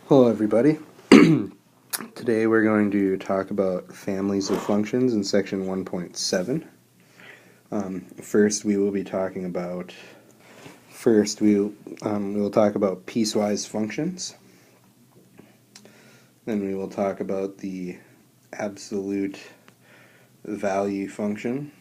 Hello everybody. Today we're going to talk about families of functions in section 1.7. First we will talk about piecewise functions. Then we will talk about the absolute value function.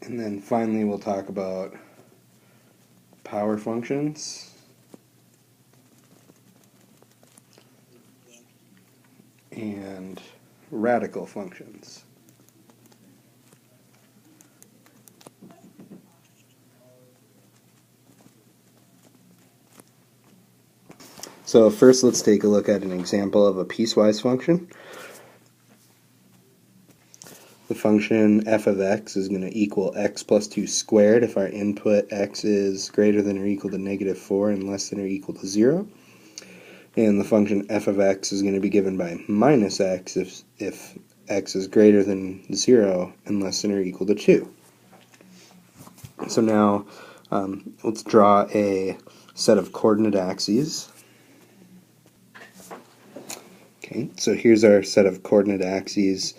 And then finally we'll talk about power functions and radical functions. So first let's take a look at an example of a piecewise function. The function f of x is going to equal x plus 2 squared if our input x is greater than or equal to negative 4 and less than or equal to 0. And the function f of x is going to be given by minus x if x is greater than 0 and less than or equal to 2. So now let's draw a set of coordinate axes. Okay, so here's our set of coordinate axes.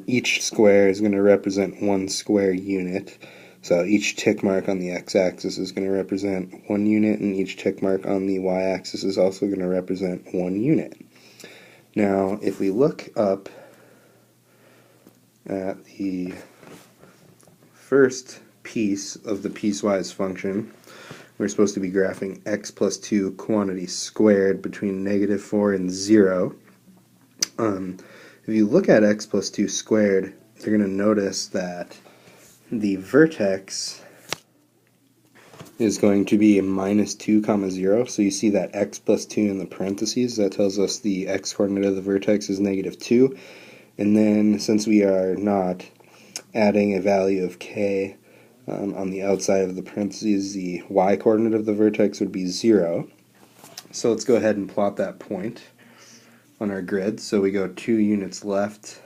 Each square is going to represent one square unit. So each tick mark on the x-axis is going to represent 1 unit, and each tick mark on the y-axis is also going to represent 1 unit. Now, if we look up at the first piece of the piecewise function, we're supposed to be graphing x plus 2 quantity squared between negative 4 and 0. If you look at x plus 2 squared, you're going to notice that the vertex is going to be minus 2 comma 0. So you see that x plus 2 in the parentheses. That tells us the x-coordinate of the vertex is negative 2. And then since we are not adding a value of k on the outside of the parentheses, the y-coordinate of the vertex would be 0. So let's go ahead and plot that point on our grid. So we go 2 units left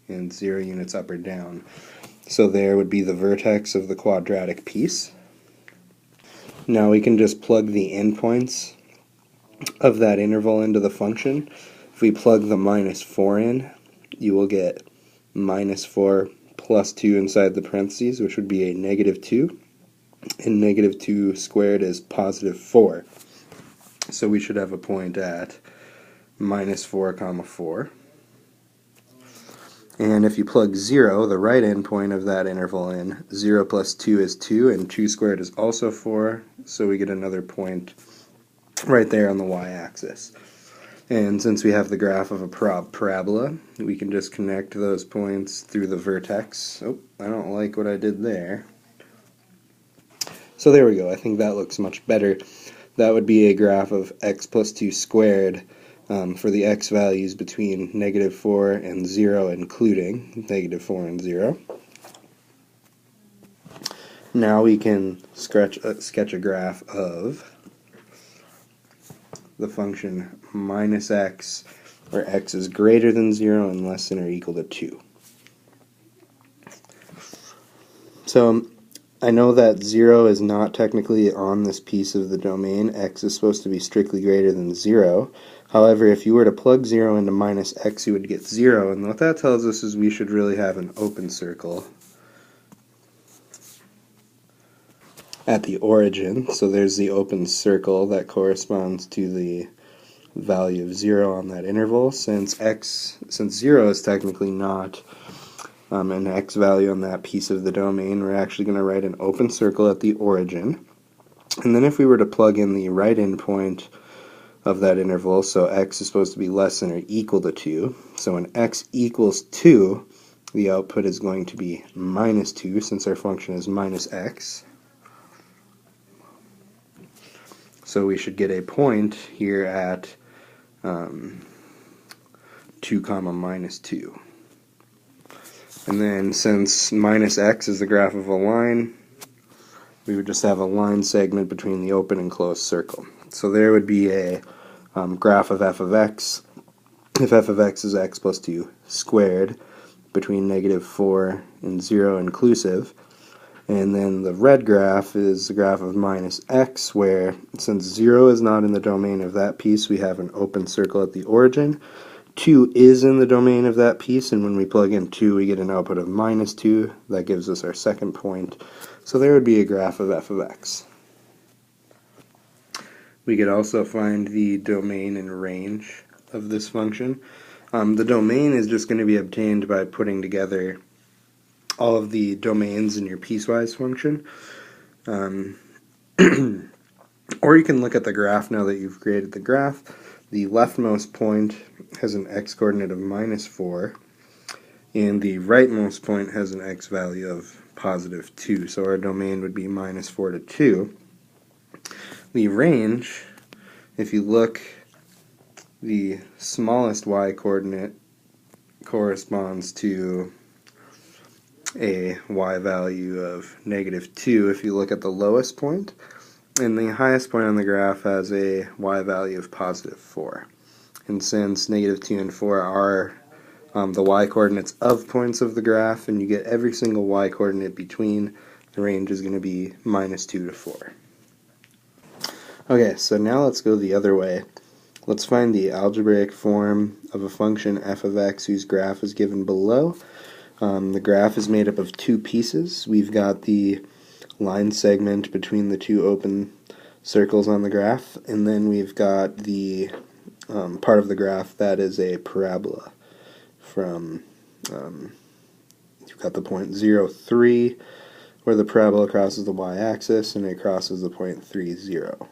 and 0 units up or down. So there would be the vertex of the quadratic piece. Now we can just plug the endpoints of that interval into the function. If we plug the minus 4 in, you will get minus 4 plus 2 inside the parentheses, which would be a negative 2. And negative 2 squared is positive 4. So we should have a point at minus 4 comma 4. And if you plug 0, the right endpoint of that interval in, 0 plus 2 is 2, and 2 squared is also 4, so we get another point right there on the y-axis. And since we have the graph of a parabola, we can just connect those points through the vertex. Oh, I don't like what I did there. So there we go. I think that looks much better. That would be a graph of x plus 2 squared for the x values between negative 4 and 0, including negative 4 and 0. Now we can sketch a graph of the function minus x, where x is greater than 0 and less than or equal to 2. So I know that 0 is not technically on this piece of the domain. X is supposed to be strictly greater than 0. However, if you were to plug 0 into minus x, you would get 0, and what that tells us is we should really have an open circle at the origin. So there's the open circle that corresponds to the value of 0 on that interval. Since 0 is technically not an x value on that piece of the domain, we're actually going to write an open circle at the origin. And then if we were to plug in the right endpoint of that interval, so x is supposed to be less than or equal to 2. So when x equals 2, the output is going to be minus 2, since our function is minus x. So we should get a point here at 2 comma minus 2. And then since minus x is the graph of a line, we would just have a line segment between the open and closed circle. So there would be a graph of f of x. If f of x is x plus 2 squared, between negative 4 and 0 inclusive. And then the red graph is the graph of minus x, where since 0 is not in the domain of that piece, we have an open circle at the origin. 2 is in the domain of that piece, and when we plug in 2, we get an output of minus 2. That gives us our second point. So there would be a graph of f of x. We could also find the domain and range of this function. The domain is just going to be obtained by putting together all of the domains in your piecewise function. Or you can look at the graph now that you've created the graph. The leftmost point has an x-coordinate of minus 4, and the rightmost point has an x value of positive 2. So our domain would be minus 4 to 2. The range, if you look, the smallest y-coordinate corresponds to a y value of negative 2 if you look at the lowest point, and the highest point on the graph has a y value of positive 4. And since negative 2 and 4 are the y-coordinates of points of the graph, and you get every single y-coordinate between, the range is going to be minus 2 to 4. Okay, so now let's go the other way. Let's find the algebraic form of a function f of x whose graph is given below. The graph is made up of two pieces. We've got the line segment between the two open circles on the graph, and then we've got the part of the graph that is a parabola from, you've got the point 0, 3, where the parabola crosses the y-axis, and it crosses the point 3, 0.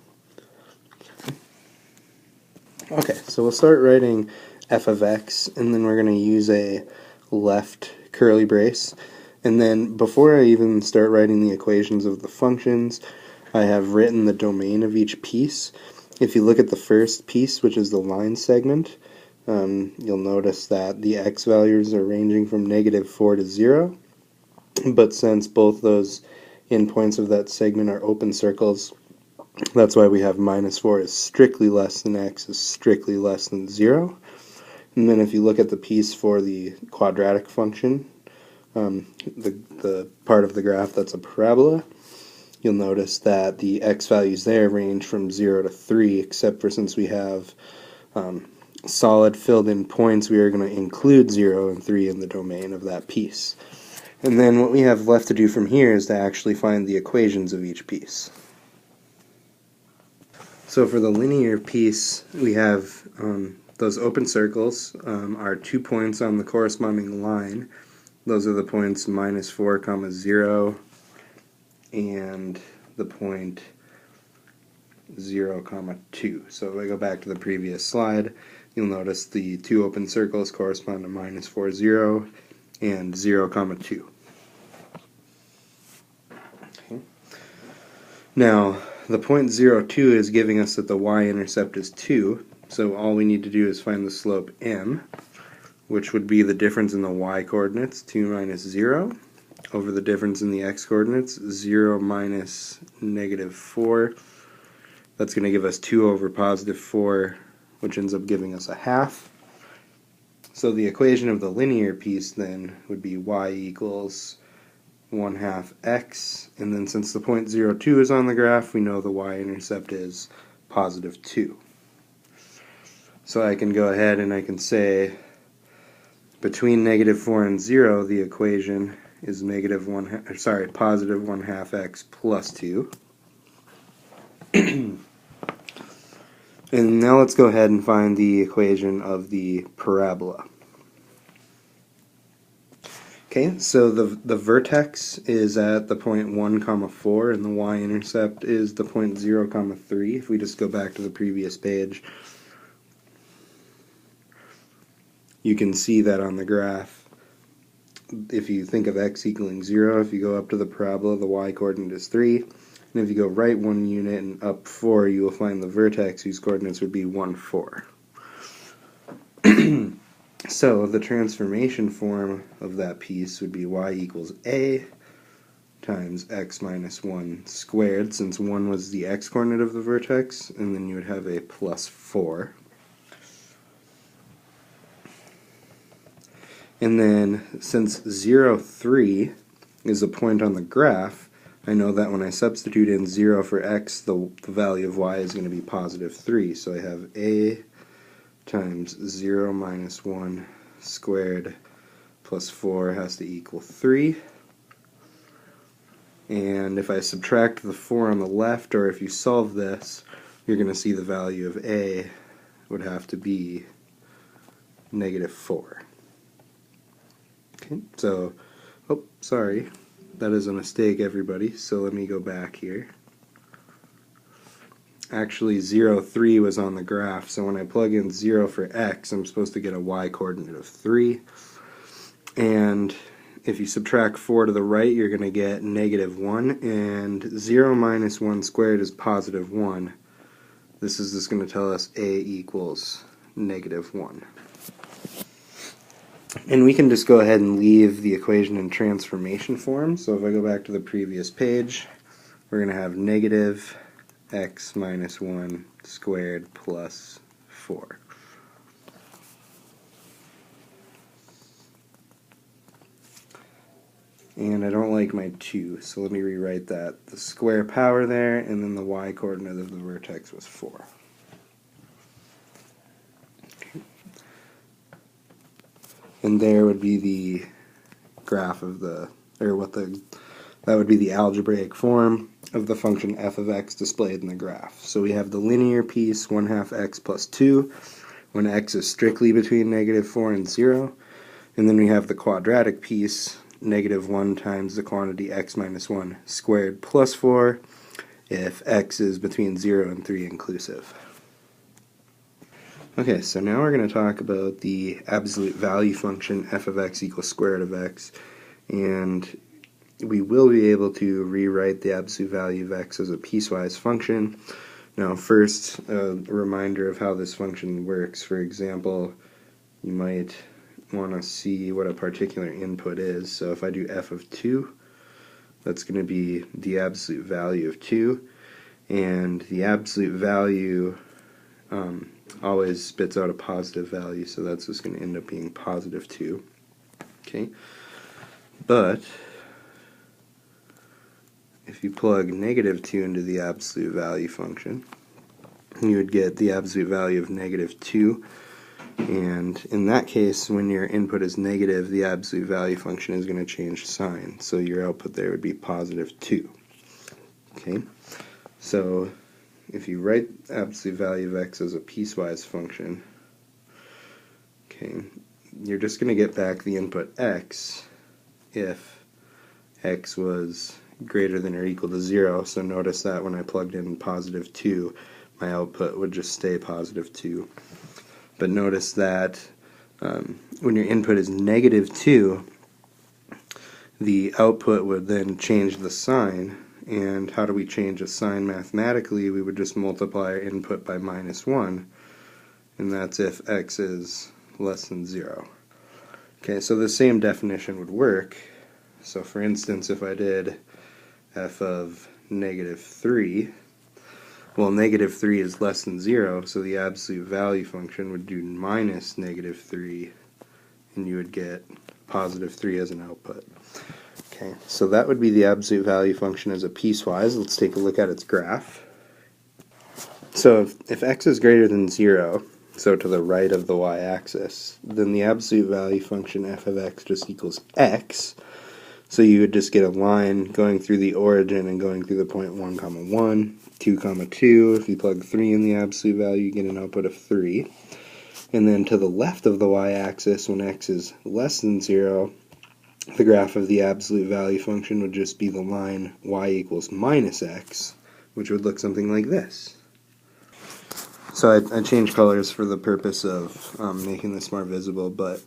Okay, so we'll start writing f of x, and then we're going to use a left curly brace. And then before I even start writing the equations of the functions, I have written the domain of each piece. If you look at the first piece, which is the line segment, you'll notice that the x values are ranging from negative 4 to 0. But since both those endpoints of that segment are open circles, that's why we have minus 4 is strictly less than x is strictly less than 0. And then if you look at the piece for the quadratic function, the part of the graph that's a parabola, you'll notice that the x values there range from 0 to 3, except for since we have solid filled in points, we are going to include 0 and 3 in the domain of that piece. And then what we have left to do from here is to actually find the equations of each piece. So for the linear piece, we have those open circles are 2 points on the corresponding line. Those are the points minus 4, 0, and the point 0, 2. So if I go back to the previous slide, you'll notice the two open circles correspond to minus 4, 0, and 0, 2. Okay. Now, the point 0, 2 is giving us that the y-intercept is 2, so all we need to do is find the slope m, which would be the difference in the y-coordinates, 2 minus 0, over the difference in the x-coordinates, 0 minus negative 4. That's going to give us 2 over positive 4, which ends up giving us a half. So the equation of the linear piece then would be y equals 1/2 x, and then since the point 0, 2 is on the graph, we know the y-intercept is positive 2. So I can go ahead and I can say between negative 4 and 0, the equation is positive 1/2 x plus 2. And now let's go ahead and find the equation of the parabola. Okay, so the vertex is at the point 1, 4, and the y-intercept is the point 0, 3. If we just go back to the previous page, you can see that on the graph. If you think of x equaling 0, if you go up to the parabola, the y-coordinate is 3. And if you go right 1 unit and up 4, you will find the vertex whose coordinates would be 1, 4. So the transformation form of that piece would be y equals a times x minus 1 squared, since 1 was the x-coordinate of the vertex, and then you would have a plus 4. And then since 0, 3 is a point on the graph, I know that when I substitute in 0 for x, the value of y is going to be positive 3. So I have a times 0 minus 1 squared plus 4 has to equal 3. And if I subtract the 4 on the left, or if you solve this, you're going to see the value of a would have to be negative 4. Okay, so, oh, sorry, that is a mistake, everybody, so let me go back here. Actually, 0, 3 was on the graph, so when I plug in 0 for x, I'm supposed to get a y coordinate of 3. And if you subtract 4 to the right, you're going to get negative 1, and 0 minus 1 squared is positive 1. This is just going to tell us a equals negative 1. And we can just go ahead and leave the equation in transformation form. So if I go back to the previous page, we're going to have negative x minus 1 squared plus 4. And I don't like my 2, so let me rewrite that. The square power there, and then the y coordinate of the vertex was 4. Okay. And there would be the graph of the, that would be the algebraic form of the function f of x displayed in the graph. So we have the linear piece, 1/2 x plus 2, when x is strictly between negative 4 and 0. And then we have the quadratic piece, negative 1 times the quantity x minus 1 squared plus 4, if x is between 0 and 3 inclusive. Okay, so now we're going to talk about the absolute value function f of x equals square root of x, and we will be able to rewrite the absolute value of x as a piecewise function. Now first, a reminder of how this function works. For example, you might want to see what a particular input is. So if I do f of 2, that's going to be the absolute value of 2, and the absolute value always spits out a positive value, so that's just going to end up being positive 2. Okay, but if you plug negative 2 into the absolute value function, you would get the absolute value of negative 2, and in that case, when your input is negative, the absolute value function is going to change sign, so your output there would be positive 2. Okay, so if you write absolute value of x as a piecewise function, okay, you're just going to get back the input x if x was greater than or equal to 0, so notice that when I plugged in positive 2, my output would just stay positive 2. But notice that when your input is negative 2, the output would then change the sign. And how do we change a sign mathematically? We would just multiply our input by minus 1, and that's if x is less than 0. Okay, so the same definition would work. So for instance, if I did f of negative 3, well, negative 3 is less than 0, so the absolute value function would do minus negative 3, and you would get positive 3 as an output. Okay, so that would be the absolute value function as a piecewise. Let's take a look at its graph. So if x is greater than 0, so to the right of the y-axis, then the absolute value function f of x just equals x. So you would just get a line going through the origin and going through the point 1, 1, 2, 2. If you plug 3 in the absolute value, you get an output of 3. And then to the left of the y-axis, when x is less than 0, the graph of the absolute value function would just be the line y equals minus x, which would look something like this. So I changed colors for the purpose of making this more visible, but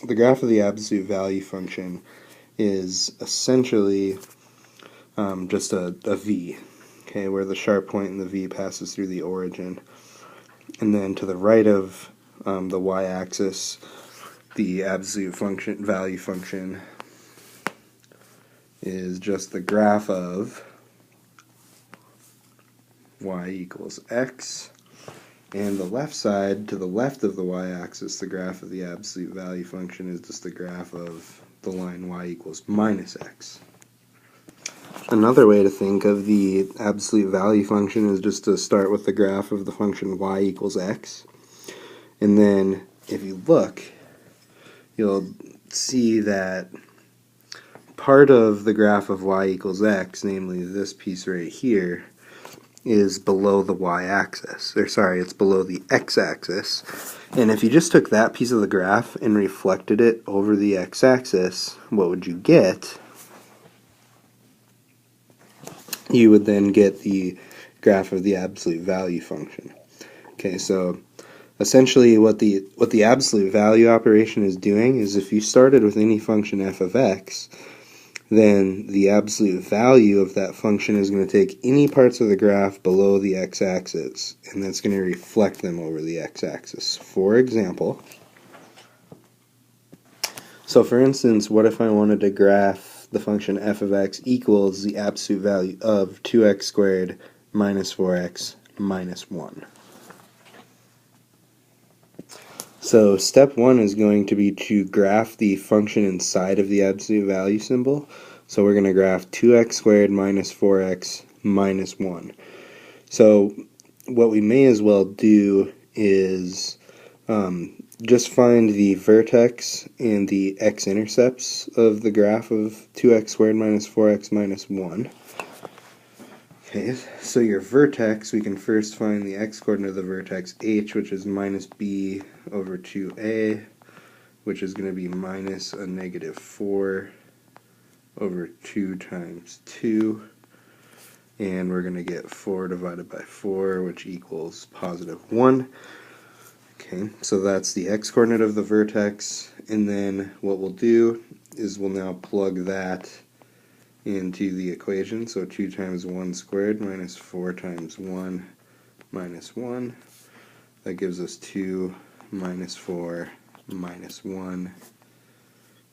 the graph of the absolute value function is essentially just a V, okay, where the sharp point in the V passes through the origin. And then to the right of the y-axis, the absolute value function is just the graph of y equals x, And the left side, to the left of the y-axis, the graph of the absolute value function is just the graph of the line y equals minus x. Another way to think of the absolute value function is just to start with the graph of the function y equals x. And then if you look, you'll see that part of the graph of y equals x, namely this piece right here, is below the y-axis. Or sorry, it's below the x-axis. And if you just took that piece of the graph and reflected it over the x-axis, what would you get? You would then get the graph of the absolute value function. Okay, so essentially what the absolute value operation is doing is if you started with any function f of x, then the absolute value of that function is going to take any parts of the graph below the x-axis, and that's going to reflect them over the x-axis. For example, so for instance, what if I wanted to graph the function f of x equals the absolute value of 2x squared minus 4x minus 1? So step 1 is going to be to graph the function inside of the absolute value symbol. So we're going to graph 2x squared minus 4x minus 1. So what we may as well do is just find the vertex and the x-intercepts of the graph of 2x squared minus 4x minus 1. Okay, so your vertex, we can first find the x-coordinate of the vertex h, which is minus b over 2a, which is going to be minus a negative 4 over 2 times 2, and we're going to get 4 divided by 4, which equals positive 1. Okay, so that's the x-coordinate of the vertex, and then what we'll do is we'll now plug that into the equation. So 2 times 1 squared minus 4 times 1 minus 1. That gives us 2 minus 4 minus 1,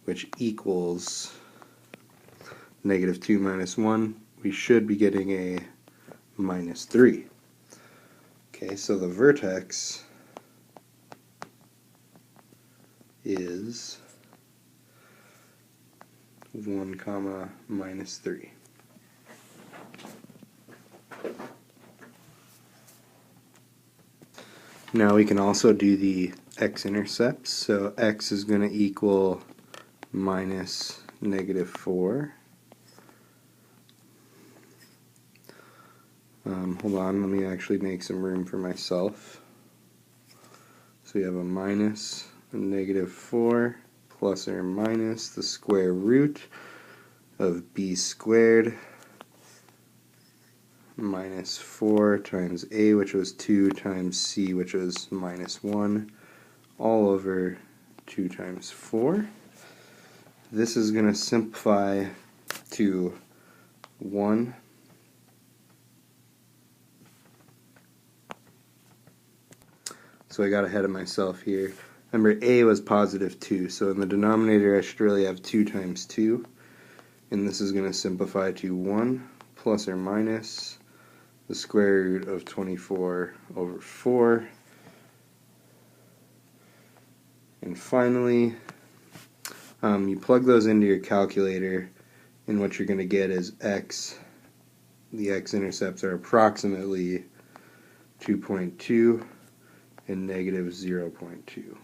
which equals negative 2 minus 1. We should be getting a minus 3. Okay, so the vertex is 1 comma minus 3. Now we can also do the x-intercepts. So x is going to equal minus negative 4. Hold on, let me actually make some room for myself. So we have a minus a negative 4 plus or minus the square root of b squared minus 4 times a, which was 2, times c, which was minus 1, all over 2 times 4. This is going to simplify to 1. So I got ahead of myself here. Remember, a was positive 2, so in the denominator I should really have 2 times 2. And this is going to simplify to 1 plus or minus the square root of 24 over 4. And finally, you plug those into your calculator, and what you're going to get is x. The x-intercepts are approximately 2.2 and negative 0.2.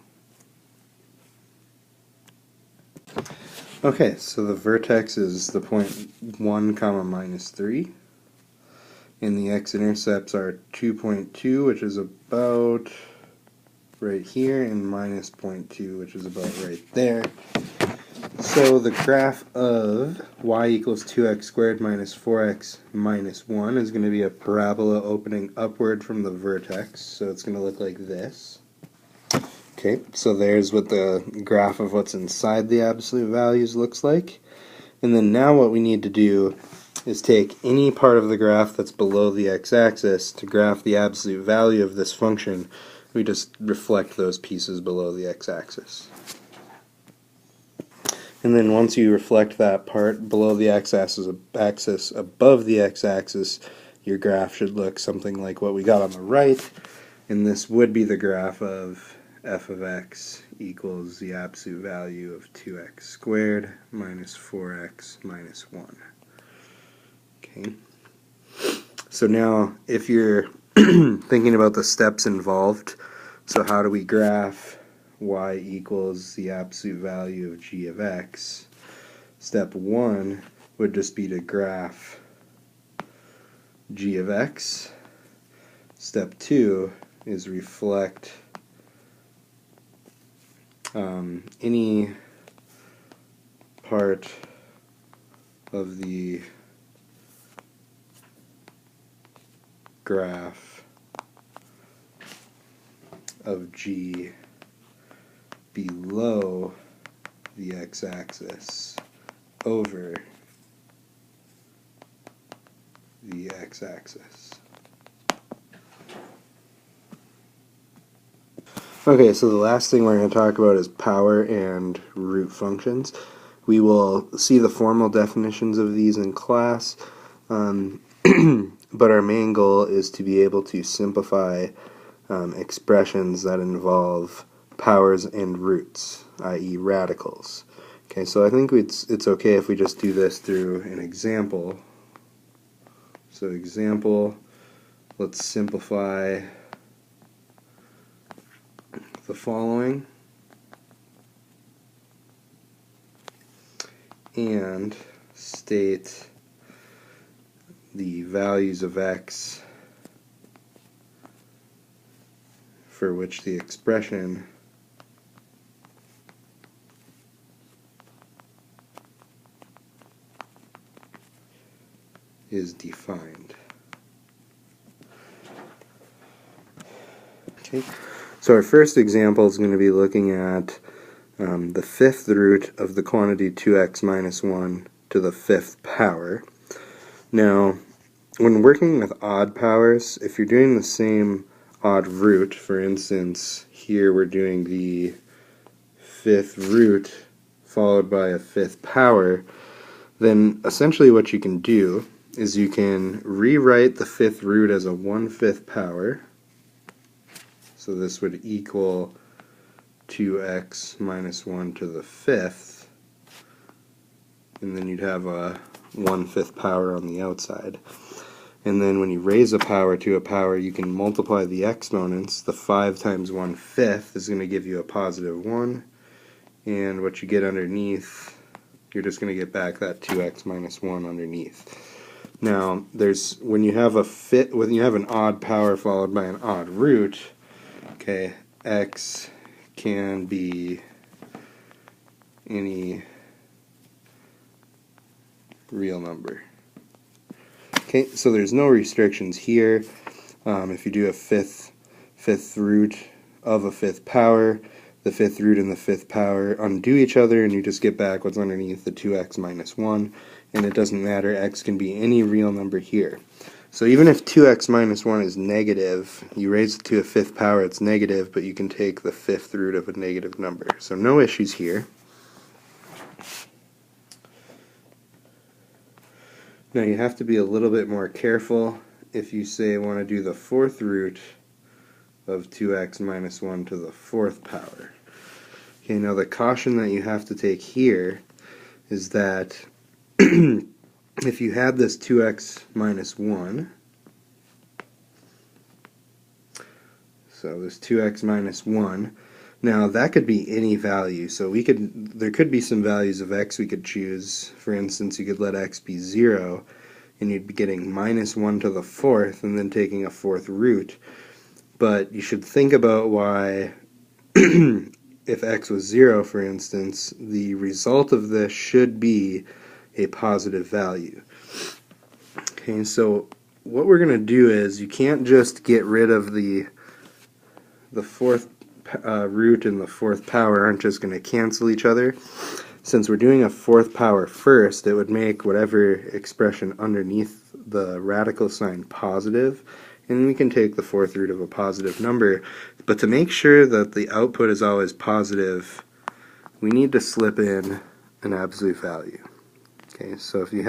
Okay, so the vertex is the point 1 comma minus 3, and the x-intercepts are 2.2, which is about right here, and minus 0.2, which is about right there. So the graph of y equals 2x squared minus 4x minus 1 is going to be a parabola opening upward from the vertex, so it's going to look like this. Okay, so there's what the graph of what's inside the absolute values looks like. And then now what we need to do is take any part of the graph that's below the x-axis to graph the absolute value of this function. We just reflect those pieces below the x-axis. And then once you reflect that part below the x-axis above the x-axis, your graph should look something like what we got on the right. And this would be the graph of f of x equals the absolute value of 2x squared minus 4x minus 1. Okay. So now, if you're thinking about the steps involved, so how do we graph y equals the absolute value of g of x? Step 1 would just be to graph g of x. Step 2 is reflect any part of the graph of g below the x-axis over the x-axis. Okay, so the last thing we're going to talk about is power and root functions. We will see the formal definitions of these in class, but our main goal is to be able to simplify expressions that involve powers and roots, i.e. radicals. Okay, so I think it's okay if we just do this through an example. So example, let's simplify the following and state the values of x for which the expression is defined. Okay, so our first example is going to be looking at the fifth root of the quantity 2x minus 1 to the fifth power. Now, when working with odd powers, if you're doing the same odd root, for instance, here we're doing the fifth root followed by a fifth power, then essentially what you can do is you can rewrite the fifth root as a 1/5 power. So this would equal 2x minus 1 to the fifth, and then you'd have a 1/5 power on the outside. And then when you raise a power to a power, you can multiply the exponents. The 5 times 1/5 is going to give you a positive 1, and what you get underneath, you're just going to get back that 2x minus 1 underneath. Now, when you have an odd power followed by an odd root, okay, x can be any real number. Okay, so there's no restrictions here. If you do a fifth root of a fifth power, the fifth root and the fifth power undo each other, and you just get back what's underneath, the 2x minus 1, and it doesn't matter, x can be any real number here. So even if 2x minus 1 is negative, you raise it to a fifth power, it's negative, but you can take the fifth root of a negative number. So no issues here. Now you have to be a little bit more careful if you say want to do the fourth root of 2x minus 1 to the fourth power. Okay, now the caution that you have to take here is that if you had this 2x minus 1, so this 2x minus 1, now that could be any value. So there could be some values of x we could choose. For instance, you could let x be 0, and you'd be getting minus 1 to the fourth, and then taking a fourth root. But you should think about why, if x was 0, for instance, the result of this should be a positive value. Okay, so what we're going to do is, you can't just get rid of the fourth root and the fourth power aren't just going to cancel each other. Since we're doing a fourth power first, it would make whatever expression underneath the radical sign positive, and we can take the fourth root of a positive number. But to make sure that the output is always positive, we need to slip in an absolute value. Okay, so if you're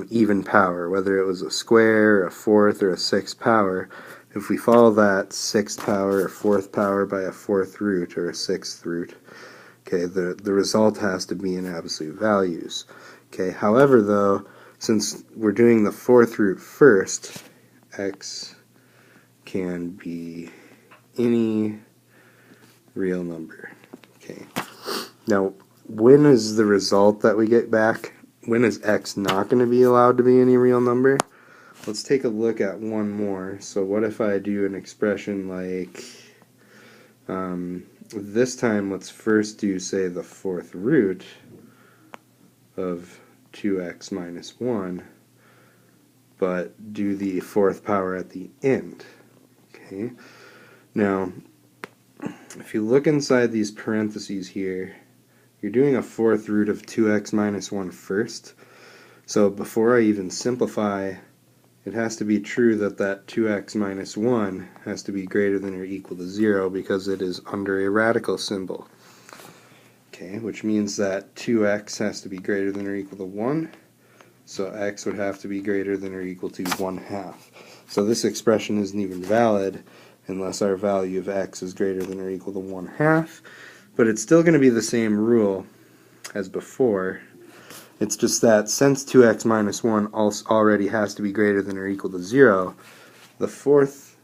even power, whether it was a square, a fourth, or a sixth power. If we follow that sixth power or fourth power by a fourth root or a sixth root, okay, the result has to be in absolute values. Okay, however, though, since we're doing the fourth root first, x can be any real number. Okay. Now, when is the result that we get back? When is x not going to be allowed to be any real number? Let's take a look at one more. So what if I do an expression like, this time let's first do, say, the fourth root of 2x minus 1, but do the fourth power at the end. Okay. Now, if you look inside these parentheses here, you're doing a fourth root of 2x minus 1 first. So before I even simplify, it has to be true that that 2x minus 1 has to be greater than or equal to 0 because it is under a radical symbol. Okay, which means that 2x has to be greater than or equal to 1. So x would have to be greater than or equal to 1/2. So this expression isn't even valid unless our value of x is greater than or equal to 1/2. But it's still going to be the same rule as before. It's just that since 2x minus 1 already has to be greater than or equal to 0, the fourth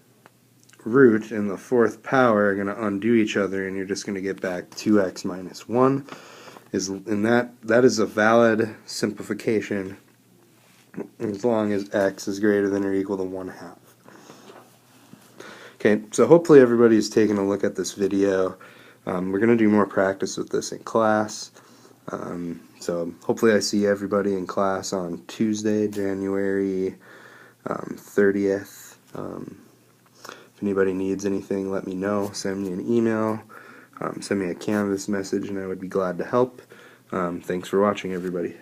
root and the fourth power are going to undo each other, and you're just going to get back 2x minus 1. And that is a valid simplification as long as x is greater than or equal to 1/2. Okay, so hopefully everybody's taken a look at this video. We're going to do more practice with this in class. So hopefully I see everybody in class on Tuesday, January 30th. If anybody needs anything, let me know. Send me an email. Send me a Canvas message, and I would be glad to help. Thanks for watching, everybody.